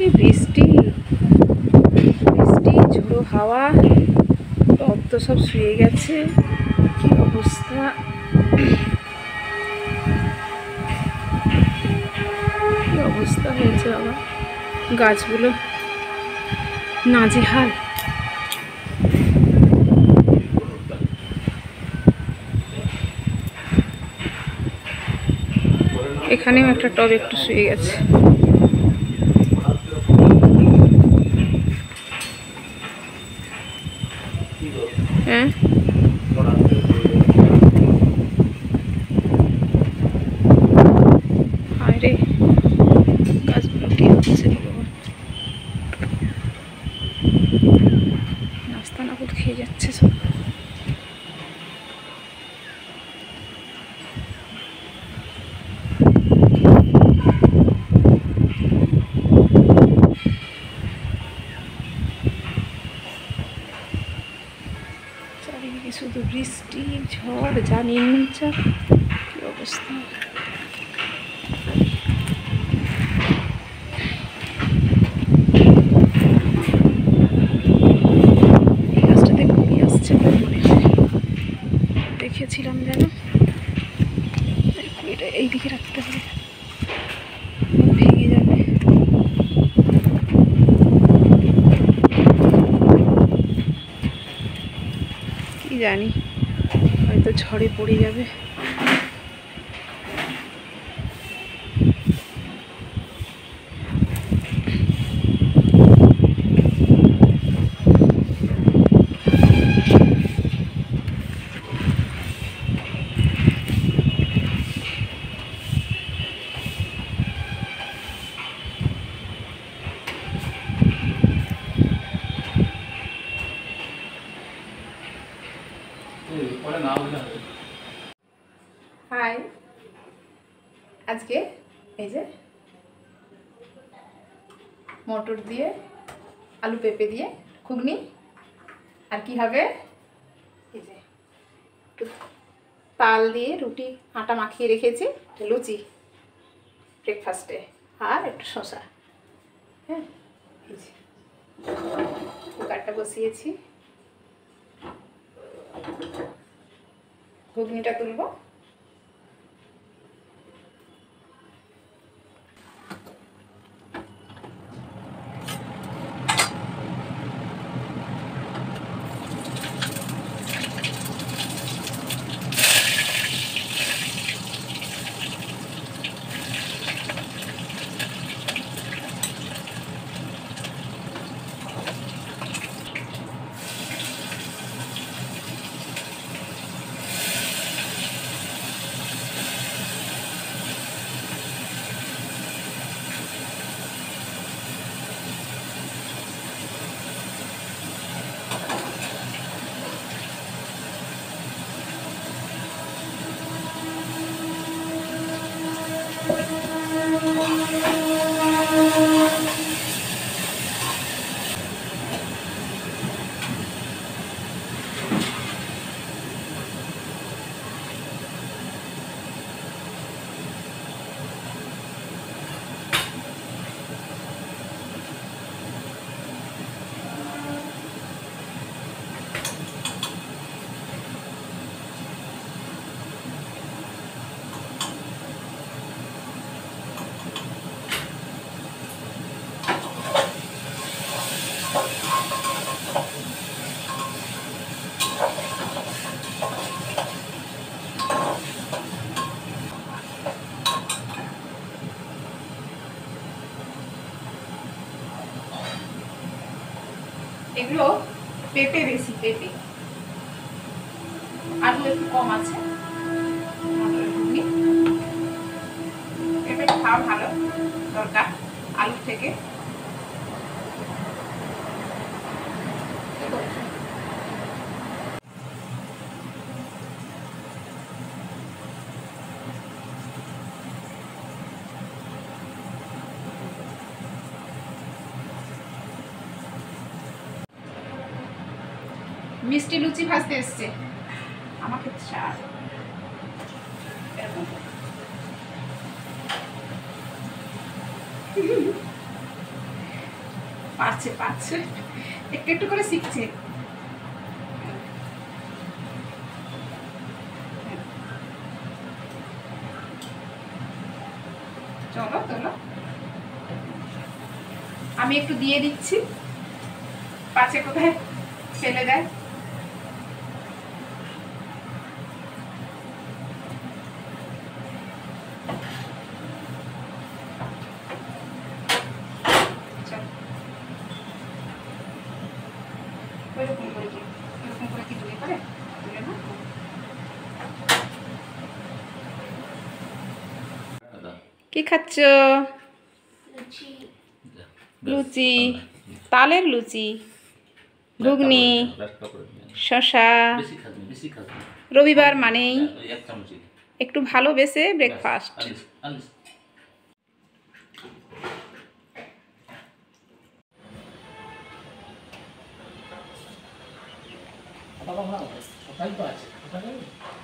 কি বৃষ্টি বৃষ্টি, ঝোড়ো হাওয়া, টব তো সব শুয়ে গেছে। কি অবস্থা! কি অবস্থা হয়েছে বাবা, গাছগুলো নাজেহাল। এখানেও একটা টব একটু শুয়ে গেছে। হ্যাঁ, আরে গাছগুলো কি হচ্ছে ভগবান! নাস্তা নাবুদ খেয়ে যাচ্ছে সব। চারিদিকে শুধু বৃষ্টি, ঝড়, যা নিম্নচাপ, কি অবস্থা! এই গাছটাতে ঘুরি আসছে বলে মনে হয়, দেখেছিলাম যেন। এটা এইদিকে রাখতে হবে, ভেঙে যাবে। কি জানি, হয়তো ঝড়ে পড়ে যাবে। হাই, আজকে এই যে মটর দিয়ে, আলু পেঁপে দিয়ে ঘুগনি, আর কি হবে এই যে তাল দিয়ে রুটি আটা মাখিয়ে রেখেছি, লুচি ব্রেকফাস্টে, আর একটু শসা। হ্যাঁ, এই যে কুকারটা বসিয়েছি, ঘুগনিটা তুলবো। এগুলো পেঁপে বেশি, পেঁপে আলু একটু কম আছে। পেঁপে খাওয়া ভালো, দরকার আলু থেকে। মিষ্টি লুচি ভাজতে এসছে আমাকে, চার পারছে পারছে, একটু একটু করে শিখছে। চলো চলো, আমি একটু দিয়ে দিচ্ছি, পাছে কোথায় ফেলে যায়। এরকম করে কি, এরকম করে কি তুলে করে তুলে না। কি খাচ্ছ? লুচি, তালের লুচি, ঘুগনি, শশা। রবিবার মানেই একটু ভালোবেসে ব্রেকফাস্ট।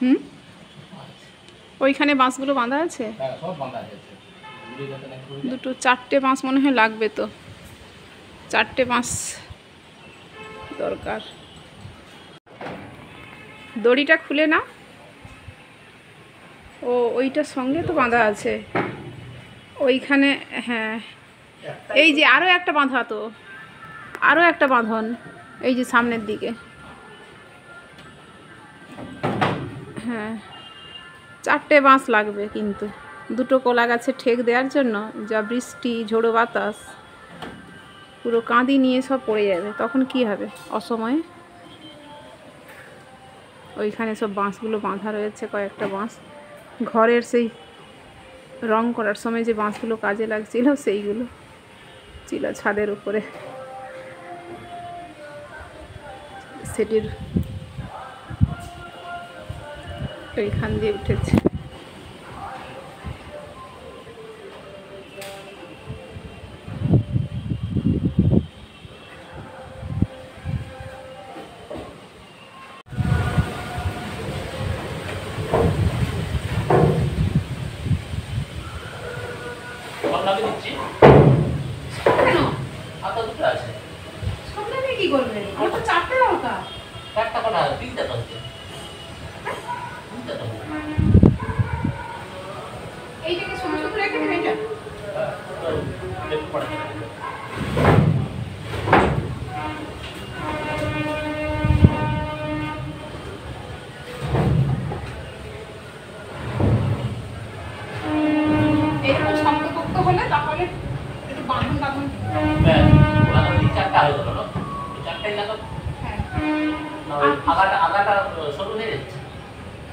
হুম, ওইখানে বাঁশগুলো বাঁধা আছে, দুটো চারটে বাঁশ মনে হয় লাগবে, তো চারটে বাঁশ দরকার। দড়িটা খুলে না, ও ওইটার সঙ্গে তো বাঁধা আছে ওইখানে। হ্যাঁ, এই যে আরও একটা বাঁধা, তো আরও একটা বাঁধন এই যে সামনের দিকে। হ্যাঁ, চারটে বাঁশ লাগবে, কিন্তু দুটো কলা গাছে ঠেক দেওয়ার জন্য যা বৃষ্টি ঝোড়ো বাতাস, পুরো কাঁদি নিয়ে সব পড়ে যাবে, তখন কি হবে অসময়ে। ওইখানে সব বাঁশগুলো বাঁধা রয়েছে, কয়েকটা বাঁশ ঘরের সেই রং করার সময় যে বাঁশগুলো কাজে লাগছিল সেইগুলো ছিল ছাদের উপরে, সেটির ওইখান দিয়ে উঠেছে। কি করবে? আমার তো চারটে দরকার। চারটা কটা? তিনটা দরকার। এইটাকে ছোট ছোট রেখে দেবে এটা। একটু শক্তপোক্ত হলে তাহলে একটু বাঁধন বাঁধন। চারটা হয়ে গেল না? চারটাই লাগাবো। হ্যাঁ। আগাটা সরু হয়ে যাচ্ছে।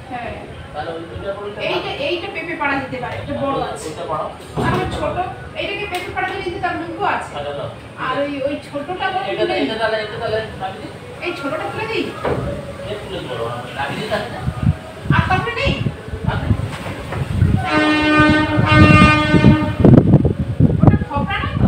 হ্যাঁ। তাহলে ওই দুটো বলতে এইটা পেঁপে পাড়া দিতে পারে, এটা বড় আছে। এটা বড়। আর ছোট এইটাকে পেঁপে পাড়া দিতে তার মুখও আছে। আর ওই ছোটটা বড়। এটা তাহলে রাখি দিই। এই ছোটটা তুলে দিই। এই তুলে বড় রাখি দিই তাহলে। আর তারপরে নেই। ওটা খপড়া না তো?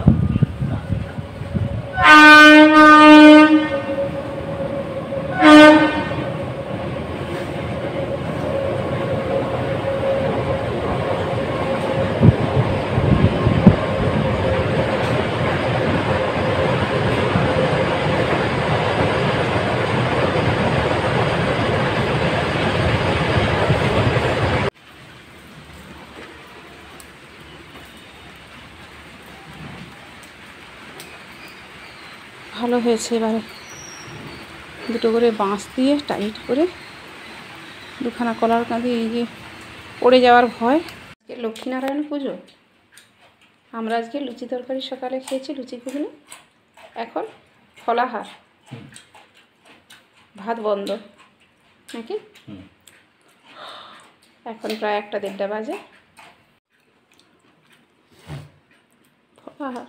ভালো হয়েছে। এবারে দুটো করে বাঁশ দিয়ে টাইট করে দুখানা কলার কাঁদি, এই যে পড়ে যাওয়ার ভয়। আজকে লক্ষ্মীনারায়ণ পুজো, আমরা আজকে লুচি তরকারি সকালে খেয়েছি, লুচি ঘুগনি। এখন ফলাহার, ভাত বন্ধ নাকি? এখন প্রায় 1-1:30 বাজে। ফলাহার